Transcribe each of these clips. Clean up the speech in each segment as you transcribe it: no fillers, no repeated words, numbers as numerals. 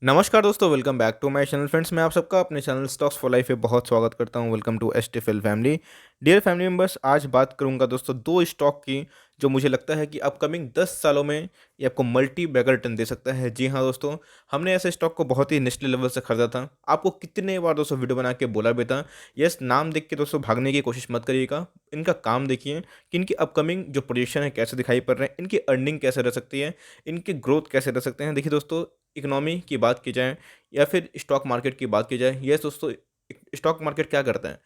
नमस्कार दोस्तों, welcome back to my channel. Friends, मैं आप सबका अपने चैनल स्टॉक्स फॉर लाइफ पे बहुत स्वागत करता हूं। Welcome to STFL family. Dear family members, आज बात करूंगा दोस्तों दो स्टॉक की जो मुझे लगता है कि अपकमिंग 10 सालों में ये आपको मल्टी बैगर रिटर्न दे सकता है। जी हाँ दोस्तों, हमने ऐसे स्टॉक को बहुत ही निचले लेवल से खरीदा था। आपको कितने बार दोस्तों वीडियो बना के बोला भी था। यस, नाम देख के दोस्तों भागने की कोशिश मत करिएगा। इनका काम देखिए कि इनकी अपकमिंग जो पोजीशन है कैसे दिखाई पड़ रहे हैं, इनकी अर्निंग कैसे रह सकती है, इनके ग्रोथ कैसे रह सकते हैं। देखिए दोस्तों, इकोनॉमी की बात की जाए या फिर स्टॉक मार्केट की बात की जाए, यस दोस्तों, स्टॉक मार्केट क्या करता है,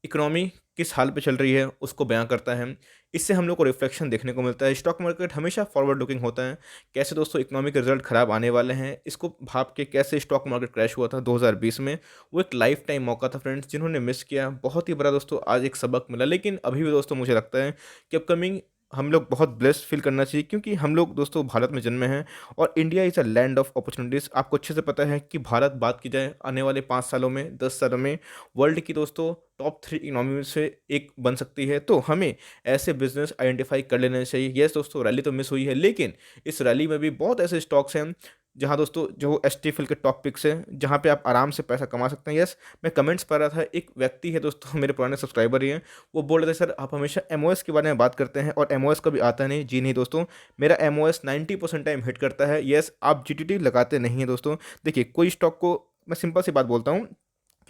इकोनॉमी किस हाल पे चल रही है उसको बयां करता है। इससे हम लोग को रिफ्लेक्शन देखने को मिलता है। स्टॉक मार्केट हमेशा फॉरवर्ड लुकिंग होता है। कैसे दोस्तों इकोनॉमी के रिजल्ट खराब आने वाले हैं, इसको भाप के कैसे स्टॉक मार्केट क्रैश हुआ था 2020 में, वो एक लाइफ टाइम मौका था फ्रेंड्स। जिन्होंने मिस किया, बहुत ही बड़ा दोस्तों आज एक सबक मिला। लेकिन अभी भी दोस्तों मुझे लगता है कि अपकमिंग हम लोग बहुत ब्लेस्ड फील करना चाहिए, क्योंकि हम लोग दोस्तों भारत में जन्मे हैं और India is a land of opportunities. आपको अच्छे से पता है कि भारत, बात की जाए आने वाले 5 सालों में, 10 सालों में, वर्ल्ड की दोस्तों टॉप 3 इकोनॉमी में से एक बन सकती है। तो हमें ऐसे बिजनेस आइडेंटिफाई कर लेने चाहिए। यस दोस्तों, रैली तो मिस हुई है, लेकिन इस रैली में भी बहुत ऐसे स्टॉक्स हैं जहाँ दोस्तों जो एसटीएफएल के टॉप पिक्स हैं, जहाँ पे आप आराम से पैसा कमा सकते हैं। यस, मैं कमेंट्स पढ़ रहा था, एक व्यक्ति है दोस्तों, मेरे पुराने सब्सक्राइबर ही हैं, वो बोल रहे थे सर आप हमेशा एमओएस के बारे में बात करते हैं और एमओएस कभी आता नहीं। जी नहीं दोस्तों, मेरा एमओएस 90% टाइम हिट करता है। यस, आप जीटीटी लगाते नहीं हैं दोस्तों। देखिए, कोई स्टॉक को मैं सिंपल सी बात बोलता हूँ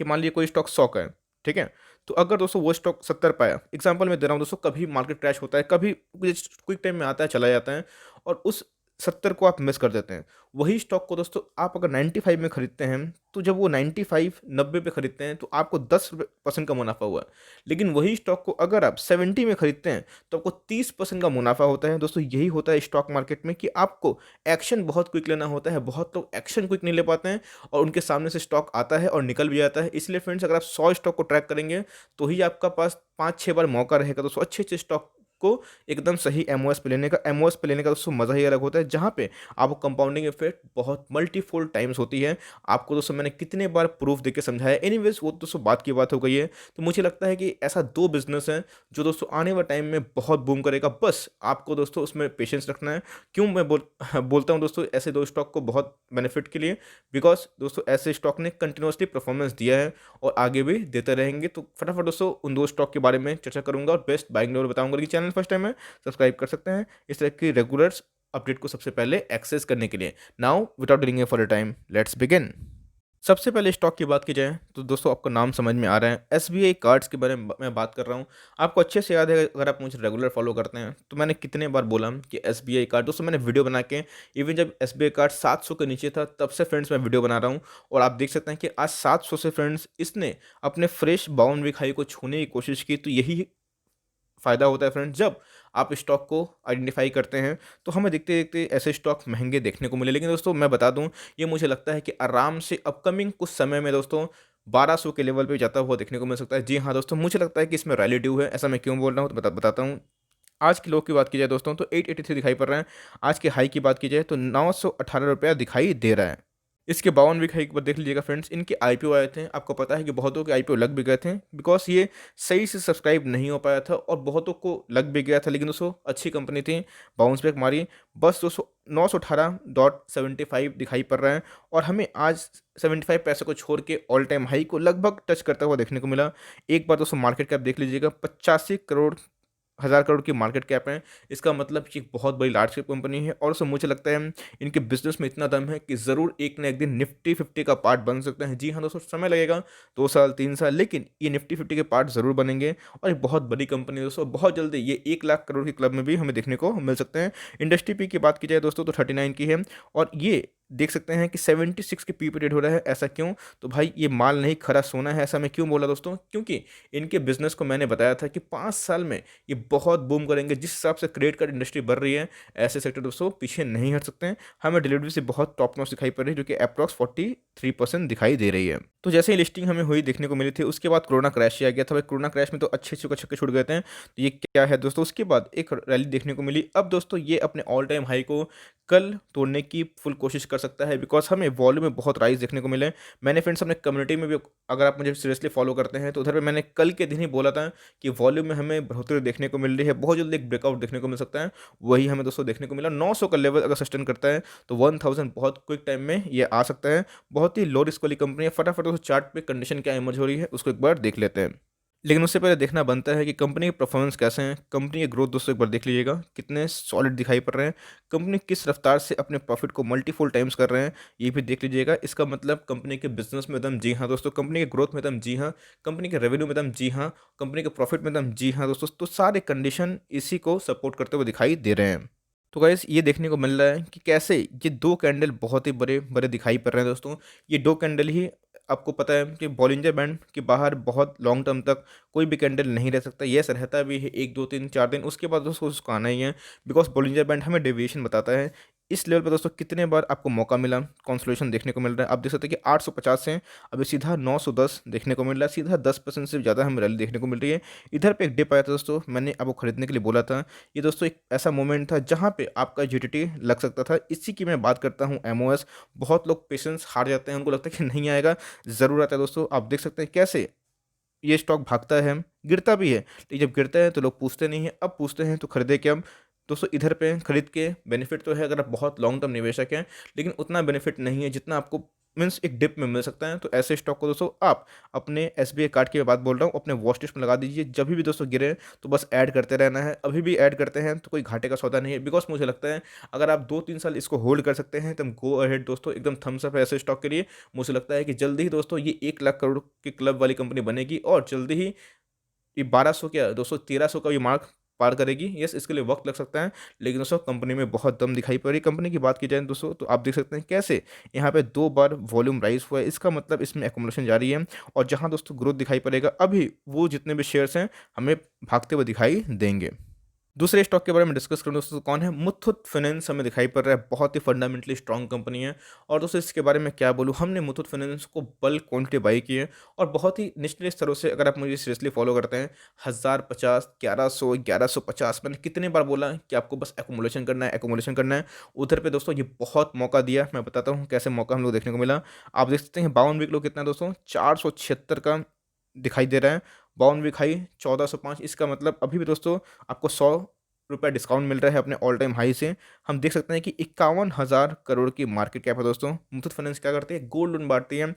कि मान लीजिए कोई स्टॉक 100 का है, ठीक है, तो अगर दोस्तों वो स्टॉक 70 पाया, एग्जांपल मैं दे रहा हूँ दोस्तों, कभी मार्केट क्रैश होता है, कभी क्विक टाइम में आता है चला जाता है, और उस 70 को आप मिस कर देते हैं। वही स्टॉक को दोस्तों आप अगर 95 में खरीदते हैं, तो जब वो 95 90 पे खरीदते हैं तो आपको 10% का मुनाफा हुआ। लेकिन वही स्टॉक को अगर आप 70 में खरीदते हैं तो आपको 30% का मुनाफा होता है। दोस्तों यही होता है स्टॉक मार्केट में कि आपको एक्शन बहुत क्विक लेना होता है। बहुत लोग एक्शन क्विक नहीं ले पाते हैं और उनके सामने से स्टॉक आता है और निकल भी जाता है। इसलिए फ्रेंड्स, अगर आप 100 स्टॉक को ट्रैक करेंगे तो ही आपका पास 5-6 बार मौका रहेगा दोस्तों अच्छे अच्छे स्टॉक को एकदम सही एमओएस पे लेने का। एमओएस पे लेने का दोस्तों मज़ा ही अलग होता है, जहाँ पे आपको कंपाउंडिंग इफेक्ट बहुत मल्टीफोल्ड टाइम्स होती है। आपको दोस्तों मैंने कितने बार प्रूफ देके समझाया। एनीवेज, वो दोस्तों बात की बात हो गई है। तो मुझे लगता है कि ऐसा दो बिजनेस है जो दोस्तों आने वाले टाइम में बहुत बूम करेगा। बस आपको दोस्तों उसमें पेशेंस रखना है। क्यों मैं बोलता हूँ दोस्तों ऐसे दो स्टॉक को बहुत बेनिफिट के लिए, बिकॉज दोस्तों ऐसे स्टॉक ने कंटिन्यूसली परफॉर्मेंस दिया है और आगे भी देते रहेंगे। तो फटाफट दोस्तों उन दो स्टॉक के बारे में चर्चा करूंगा और बेस्ट बाइंग लेवल बताऊंगा। कि चैनल फर्स्ट टाइम है, सब्सक्राइब कर सकते हैं इस तरह की रेगुलर अपडेट को सबसे पहले एक्सेस करने के लिए। Now without dealing for a time, let's begin. सबसे पहले स्टॉक की बात की जाए तो दोस्तों आपको नाम समझ में आ रहा है, एसबीआई कार्ड्स के बारे में मैं बात कर रहा हूँ। आपको अच्छे से याद है, अगर आप मुझे रेगुलर फॉलो करते हैं, तो मैंने कितने बार बोला कि एसबीआई कार्ड, दोस्तों मैंने वीडियो बना के, इवन जब एसबीआई कार्ड 700 के नीचे था तब से फ्रेंड्स मैं वीडियो बना रहा हूँ। और आप देख सकते हैं कि आज 700 से फ्रेंड्स इसने अपने फ्रेश बाउंड वीक हाई को छूने की कोशिश की। तो यही फ़ायदा होता है फ्रेंड्स, जब आप स्टॉक को आइडेंटिफाई करते हैं तो हमें देखते-देखते ऐसे स्टॉक महँगे देखने को मिले। लेकिन दोस्तों मैं बता दूँ, ये मुझे लगता है कि आराम से अपकमिंग कुछ समय में दोस्तों 1200 के लेवल पे जाता हुआ देखने को मिल सकता है। जी हाँ दोस्तों, मुझे लगता है कि इसमें रैली ड्यू है। ऐसा मैं क्यों बोल रहा हूँ तो बताता हूँ। आज की लो की बात की जाए दोस्तों तो 883 दिखाई पड़ रहा है। आज के हाई की बात की जाए तो ₹918 दिखाई दे रहा है। इसके 52 वीक हाई के बाद देख लीजिएगा फ्रेंड्स, इनके आईपीओ आए थे। आपको पता है कि बहुतों के आईपीओ लग भी गए थे, बिकॉज़ ये सही से सब्सक्राइब नहीं हो पाया था और बहुतों को लग भी गया था। लेकिन दोस्तों अच्छी कंपनी थी, बाउंस बैक मारी। बस दोस्तों 918.75 दिखाई पड़ रहा है और हमें आज 75 पैसे को छोड़ के ऑल टाइम हाई को लगभग टच करता हुआ देखने को मिला। एक बार दोस्तों मार्केट कैप देख लीजिएगा, 85 करोड़, 1000 करोड़ की मार्केट कैप है। इसका मतलब कि बहुत बड़ी लार्ज कैप कंपनी है और उससे मुझे लगता है इनके बिजनेस में इतना दम है कि ज़रूर एक ना एक दिन निफ्टी 50 का पार्ट बन सकता है। जी हाँ दोस्तों, समय लगेगा 2 साल 3 साल, लेकिन ये निफ्टी 50 के पार्ट ज़रूर बनेंगे। और एक बहुत बड़ी कंपनी है दोस्तों, बहुत जल्दी ये 1 लाख करोड़ के क्लब में भी हमें देखने को मिल सकते हैं। इंडस्ट्री पी की बात की जाए दोस्तों तो 39 की है और ये देख सकते हैं कि 76 के पी पे ट्रेड हो रहा है। ऐसा क्यों? तो भाई ये माल नहीं, खरा सोना है। ऐसा मैं क्यों बोला दोस्तों? क्योंकि इनके बिजनेस को मैंने बताया था कि 5 साल में ये बहुत बूम करेंगे। जिस हिसाब से क्रेडिट कार्ड इंडस्ट्री बढ़ रही है, ऐसे सेक्टर दोस्तों पीछे नहीं हट सकते हैं। हमें डिलीवरी से बहुत टॉप नॉच दिखाई पड़ रही है, जो कि अप्रॉक्स 3% दिखाई दे रही है। तो जैसे ही लिस्टिंग हमें हुई देखने को मिली थी, उसके बाद कोरोना क्रैश आ गया था। भाई कोरोना क्रैश में तो अच्छे छक्के छूट गए थे। तो ये क्या है दोस्तों, उसके बाद एक रैली देखने को मिली। अब दोस्तों ये अपने ऑल टाइम हाई को कल तोड़ने की फुल कोशिश कर सकता है, बिकॉज हमें वॉल्यूम में बहुत राइज देखने को मिले। मैंने फ्रेंड्स अपने कम्युनिटी में भी, अगर आप मुझे सीरियसली फॉलो करते हैं तो उधर पे मैंने कल के दिन ही बोला था कि वॉल्यूम में हमें बढ़ोतरी देखने को मिल रही है, बहुत जल्दी एक ब्रेकआउट देखने को मिल सकता है। वही हमें दोस्तों देखने को मिला। 900 का लेवल अगर सस्टेन करता है तो 1000 बहुत क्विक टाइम में ये आ सकता है। बहुत ही लो रिस्क वाली कंपनी है। फटाफट उस चार्ट पे कंडीशन क्या इमर्ज हो रही है उसको एक बार देख लेते हैं। लेकिन उससे पहले देखना बनता है कि कंपनी के परफॉर्मेंस कैसे हैं। कंपनी के ग्रोथ दोस्तों एक बार देख लीजिएगा, कितने सॉलिड दिखाई पड़ रहे हैं। कंपनी किस रफ्तार से अपने प्रॉफिट को मल्टीफोल टाइम्स कर रहे हैं, ये भी देख लीजिएगा। इसका मतलब कंपनी के बिजनेस में दम, जी हाँ दोस्तों। कंपनी के ग्रोथ में दम, जी हाँ। कंपनी के रेवेन्यू में दम, जी हाँ। कंपनी के प्रॉफिट में दम, जी हाँ दोस्तों। तो सारे कंडीशन इसी को सपोर्ट करते हुए दिखाई दे रहे हैं। तो गाइस ये देखने को मिल रहा है कि कैसे ये दो कैंडल बहुत ही बड़े बड़े दिखाई पड़ रहे हैं दोस्तों। ये दो कैंडल ही, आपको पता है कि बॉलिंजर बैंड के बाहर बहुत लॉन्ग टर्म तक कोई भी कैंडल नहीं रह सकता। यस रहता भी है 1 2 3 4 दिन, उसके बाद दोस्तों उसको आना ही है। बिकॉज बॉलिंजर बैंड हमें डेविएशन बताता है। इस लेवल पर दोस्तों कितने बार आपको मौका मिला, कंसोलिडेशन देखने को मिल रहा है। आप देख सकते हैं कि 850 से अभी सीधा 910 देखने को मिल रहा है। सीधा 10% से ज़्यादा हमें रैली देखने को मिल रही है। इधर पे एक डिप आया था दोस्तों, मैंने आपको खरीदने के लिए बोला था। ये दोस्तों एक ऐसा मोमेंट था जहाँ पे आपका जीटीटी लग सकता था। इसी की मैं बात करता हूँ, एमओएस। बहुत लोग पेशेंस हार जाते हैं, उनको लगता है कि नहीं आएगा। ज़रूरत है दोस्तों। आप देख सकते हैं कैसे ये स्टॉक भागता है, गिरता भी है, लेकिन जब गिरता है तो लोग पूछते नहीं हैं। अब पूछते हैं तो खरीदे क्या। दोस्तों इधर पे खरीद के बेनिफिट तो है अगर आप बहुत लॉन्ग टर्म निवेशक हैं, लेकिन उतना बेनिफिट नहीं है जितना आपको मीन्स एक डिप में मिल सकता है। तो ऐसे स्टॉक को दोस्तों आप अपने एसबीआई कार्ड की मैं बात बोल रहा हूँ, अपने वॉच लिस्ट में लगा दीजिए। जब भी दोस्तों गिरे तो बस ऐड करते रहना है। अभी भी ऐड करते हैं तो कोई घाटे का सौदा नहीं है। बिकॉज मुझे लगता है अगर आप 2 3 साल इसको होल्ड कर सकते हैं तो गो अहेड दोस्तों, एकदम थम्स अप है ऐसे स्टॉक के लिए। मुझे लगता है कि जल्दी ही दोस्तों ये 1 लाख करोड़ के क्लब वाली कंपनी बनेगी, और जल्दी ही ये 1200 क्या दोस्तों 1300 का ये मार्क पार करेगी। यस इसके लिए वक्त लग सकता है, लेकिन दोस्तों कंपनी में बहुत दम दिखाई पड़ रही है। कंपनी की बात की जाए दोस्तों तो आप देख सकते हैं कैसे यहाँ पे 2 बार वॉल्यूम राइज हुआ है। इसका मतलब इसमें एकोमोलेशन जारी है, और जहाँ दोस्तों ग्रोथ दिखाई पड़ेगा अभी वो जितने भी शेयर्स हैं हमें भागते हुए दिखाई देंगे। दूसरे स्टॉक के बारे में डिस्कस करूँ दोस्तों, कौन है, मुथूट फाइनेंस हमें दिखाई पड़ रहा है। बहुत ही फंडामेंटली स्ट्रॉन्ग कंपनी है। और दोस्तों इसके बारे में क्या बोलूँ, हमने मुथूट फाइनेंस को बल्क क्वांटिटी बाई की है, और बहुत ही निचले स्तरों से अगर आप मुझे सीरियसली फॉलो करते हैं, 1050 1100 1150, मैंने कितने बार बोला कि आपको बस एकोमोलेशन करना है, एकोमोलेशन करना है। उधर पे दोस्तों ये बहुत मौका दिया। मैं बताता हूँ कैसे मौका हम लोग देखने को मिला। आप देख सकते हैं 52 वीक लो कितना है दोस्तों, 476 का दिखाई दे रहा है। 52 वीक हाई 1405। इसका मतलब अभी भी दोस्तों आपको 100 रुपये डिस्काउंट मिल रहा है अपने ऑल टाइम हाई से। हम देख सकते हैं कि 51,000 करोड़ की मार्केट कैप है दोस्तों। मुथूट फाइनेंस क्या करती है, गोल्ड लोन बांटती है।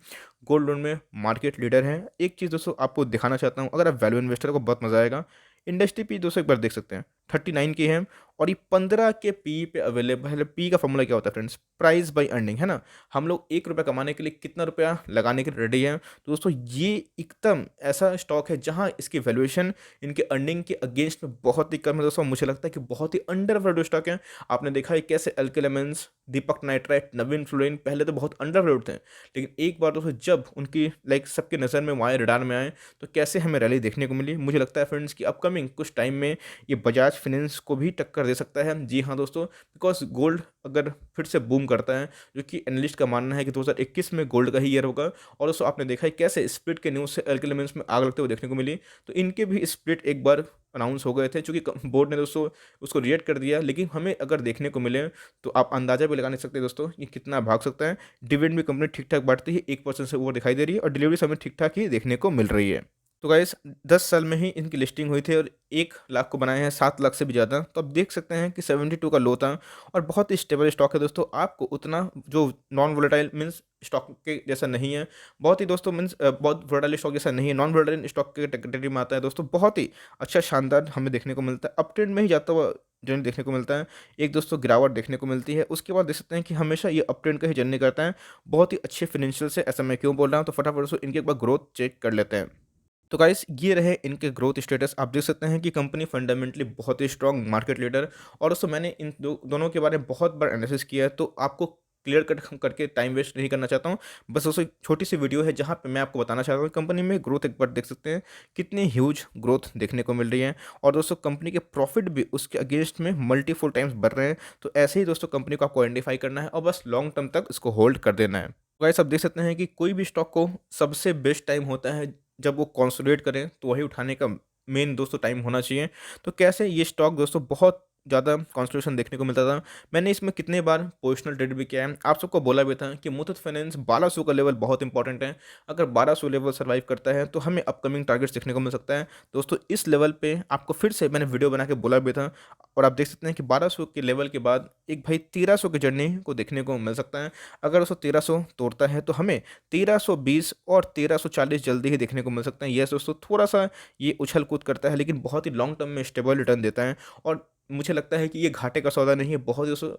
गोल्ड लोन में मार्केट लीडर है। एक चीज़ दोस्तों आपको दिखाना चाहता हूँ, अगर आप वैल्यू इन्वेस्टर को बहुत मजा आएगा। इंडस्ट्री पी दोस्तों एक बार देख सकते हैं 39 की है, और ये 15 के पी पे अवेलेबल है। पी का फॉर्मूला क्या होता है फ्रेंड्स, प्राइस बाई अर्निंग है ना। हम लोग 1 रुपया कमाने के लिए कितना रुपया लगाने के लिए रेडी हैं। तो दोस्तों ये एकदम ऐसा स्टॉक है जहाँ इसकी वैल्यूएशन इनके अर्निंग के अगेंस्ट में बहुत ही कम है दोस्तों। मुझे लगता है कि बहुत ही अंडर वैल्यू स्टॉक है। आपने देखा है कैसे एल्केलेमेंस, दीपक नाइट्राइट, नवीन फ्लोरिन पहले तो बहुत अंडर वैल्यूड थे, लेकिन एक बार दोस्तों जब उनकी लाइक सबके नज़र में वो आए, रडार में आए, तो कैसे हमें रैली देखने को मिली। मुझे लगता है फ्रेंड्स कि अपकमिंग कुछ टाइम में ये बजाज फाइनेंस को भी टक्कर दे सकता है। जी हाँ दोस्तों, बिकॉज गोल्ड अगर फिर से बूम करता है, जो कि एनालिस्ट का मानना है कि 2021 में गोल्ड का ही ईयर होगा। और दोस्तों आपने देखा है कैसे स्प्लिट के न्यूज़ से एल्केलेमेंस में आग लगते हुए देखने को मिली। तो इनके भी स्प्लिट एक बार अनाउंस हो गए थे, चूंकि बोर्ड ने दोस्तों उसको रिएक्ट कर दिया। लेकिन हमें अगर देखने को मिले तो आप अंदाजा भी लगा नहीं सकते दोस्तों ये कितना भाग सकता है। डिविडेंड भी कंपनी ठीक ठाक बांटती है, 1% से ऊपर दिखाई दे रही है, और डिलीवरी हमें ठीक ठाक ही देखने को मिल रही है। तो गाइस 10 साल में ही इनकी लिस्टिंग हुई थी, और 1 लाख को बनाए हैं 7 लाख से भी ज़्यादा। तो आप देख सकते हैं कि 72 का लो था, और बहुत ही स्टेबल स्टॉक है दोस्तों। आपको उतना जो नॉन वोलेटाइल मीन्स स्टॉक के जैसा नहीं है, बहुत ही दोस्तों मीन्स बहुत वोलेटाइल स्टॉक जैसा नहीं है, नॉन वोलेटाइल स्टॉक के कैटेगरी में आता है दोस्तों। बहुत ही अच्छा शानदार हमें देखने को मिलता है, अप ट्रेंड में ही जाता हुआ जर्नी देखने को मिलता है। एक दोस्तों गिरावट देखने को मिलती है, उसके बाद देख सकते हैं कि हमेशा ये अप ट्रेंड का ही जर्नी करता है। बहुत ही अच्छे फाइनेंशियल से, ऐसा मैं क्यों बोल रहा हूँ, तो फटाफट दोस्तों इनके एक बार ग्रोथ चेक कर लेते हैं। तो गाइस ये रहे इनके ग्रोथ स्टेटस। आप देख सकते हैं कि कंपनी फंडामेंटली बहुत ही स्ट्रॉन्ग मार्केट लीडर। और दोस्तों मैंने इन दोनों के बारे में बहुत बार एनालिसिस किया है, तो आपको क्लियर कट करके टाइम वेस्ट नहीं करना चाहता हूँ। बस दोस्तों एक छोटी सी वीडियो है जहाँ पे मैं आपको बताना चाहता हूँ कंपनी में ग्रोथ एक बार देख सकते हैं कितनी ह्यूज ग्रोथ देखने को मिल रही है। और दोस्तों कंपनी के प्रॉफिट भी उसके अगेंस्ट में मल्टीपल टाइम्स बढ़ रहे हैं। तो ऐसे ही दोस्तों कंपनी को आपको आइडेंटिफाई करना है, और बस लॉन्ग टर्म तक इसको होल्ड कर देना है। गाइस आप देख सकते हैं कि कोई भी स्टॉक को सबसे बेस्ट टाइम होता है जब वो कंसोलिडेट करें, तो वही उठाने का मेन दोस्तों टाइम होना चाहिए। तो कैसे ये स्टॉक दोस्तों बहुत ज़्यादा कंसोलिडेशन देखने को मिलता था। मैंने इसमें कितने बार पोजिशनल ट्रेड भी किया है, आप सबको बोला भी था कि मुथूट फाइनेंस 1200 का लेवल बहुत इंपॉर्टेंट है। अगर 1200 लेवल सर्वाइव करता है तो हमें अपकमिंग टारगेट्स देखने को मिल सकता है। दोस्तों इस लेवल पे आपको फिर से मैंने वीडियो बना के बोला भी था, और आप देख सकते हैं कि 1200 के लेवल के बाद एक भाई 1300 की जर्नी को देखने को मिल सकता है। अगर उसको 1300 तोड़ता है तो हमें 1320 और 1340 जल्दी ही देखने को मिल सकते हैं। यस दोस्तों, थोड़ा-सा ये उछल-कूद करता है लेकिन बहुत ही लॉन्ग टर्म में स्टेबल रिटर्न देता है, और मुझे लगता है कि ये घाटे का सौदा नहीं है। बहुत ही दोस्तों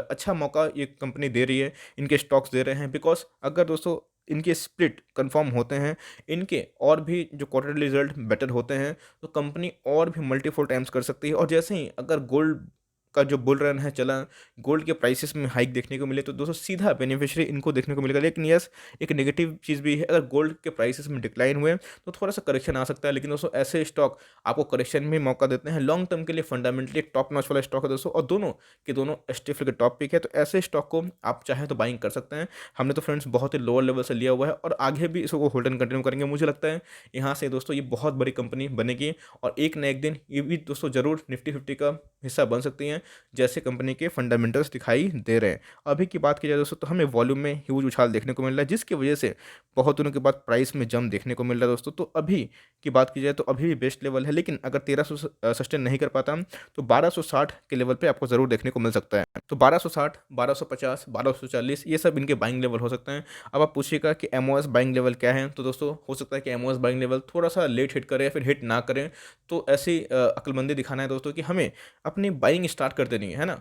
अच्छा मौका ये कंपनी दे रही है, इनके स्टॉक्स दे रहे हैं, बिकॉज़ अगर दोस्तों इनके स्प्लिट कन्फर्म होते हैं, इनके और भी जो क्वार्टरली रिज़ल्ट बेटर होते हैं, तो कंपनी और भी मल्टीपल टाइम्स कर सकती है। और जैसे ही अगर गोल्ड का जो बुल रन है चला, गोल्ड के प्राइसेस में हाइक देखने को मिले, तो दोस्तों सीधा बेनिफिशियरी इनको देखने को मिलेगा। लेकिन यस, एक नेगेटिव चीज़ भी है, अगर गोल्ड के प्राइसेस में डिक्लाइन हुए तो थोड़ा सा करेक्शन आ सकता है। लेकिन दोस्तों ऐसे स्टॉक आपको करेक्शन में मौका देते हैं, लॉन्ग टर्म के लिए फंडामेंटली एक टॉप नॉच वाला स्टॉक है दोस्तों, और दोनों के दोनों एसटीएफ के टॉप पिक है। तो ऐसे स्टॉक को आप चाहें तो बाइंग कर सकते हैं। हमने तो फ्रेंड्स बहुत ही लोअर लेवल से लिया हुआ है, और आगे भी इसको होल्ड एंड कंटिन्यू करेंगे। मुझे लगता है यहाँ से दोस्तों ये बहुत बड़ी कंपनी बनेगी, और एक न एक दिन ये भी दोस्तों जरूर निफ्टी 50 का हिस्सा बन सकती हैं, जैसे कंपनी के फंडामेंटल्स दिखाई दे रहे हैं। अभी की बात की जाए दोस्तों, तो हमें वॉल्यूम में ह्यूज उछाल देखने को मिल रहा है, जिसकी वजह से बहुत दिनों के बाद प्राइस में जंप देखने को मिल रहा है दोस्तों। तो अभी की बात की जाए तो अभी भी बेस्ट लेवल है, लेकिन अगर 1300 सस्टेन नहीं कर पाता तो 1260 के लेवल पे आपको ज़रूर देखने को मिल सकता है। तो 1260, 1250, 1240 ये सब इनके बाइंग लेवल हो सकते हैं। अब आप पूछिएगा कि एमओएस बाइंग लेवल क्या है, तो दोस्तों हो सकता है कि एमओएस बाइंग लेवल थोड़ा सा लेट हिट करे या फिर हिट ना करें। तो ऐसी अक्लमंदी दिखाना है दोस्तों कि हमें अपनी बाइंग स्टार्ट कर देनी है ना,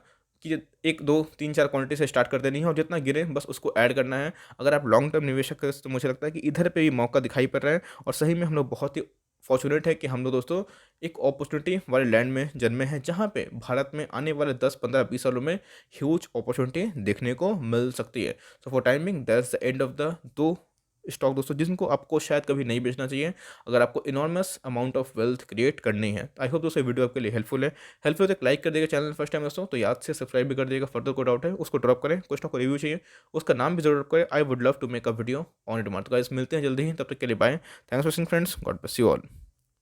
कि 1, 2, 3, 4 क्वांटिटी से स्टार्ट कर देनी है, और जितना गिरे बस उसको ऐड करना है। अगर आप लॉन्ग टर्म निवेशक हैं तो मुझे लगता है कि इधर पे भी मौका दिखाई पड़ रहा है, और सही में हम लोग बहुत ही फॉर्चुनेट है कि हम लोग दोस्तों एक अपॉर्चुनिटी वाले लैंड में जन्मे हैं, जहाँ पे भारत में आने वाले 10, 15, 20 सालों में ह्यूज अपॉर्चुनिटी देखने को मिल सकती है। So for timing that's the end of the दो स्टॉक दोस्तों, जिनको आपको शायद कभी नहीं बेचना चाहिए अगर आपको enormous amount of wealth create करनी है। आई होप दोस्तों वीडियो आपके लिए हेल्पफुल है। हेल्पफुल तो लाइक कर देगा चैनल फर्स्ट टाइम दोस्तों, तो याद से सब्सक्राइब भी कर देगा। फर्दर कोई डाउट है उसको ड्रॉप करें, कुछ ना कोई रिव्यू चाहिए उसका नाम भी जरूर करें। I would love to make a video on demand. तो गाइस मिलते हैं जल्दी ही, तब तक के लिए bye. Thanks for watching friends, God bless you all.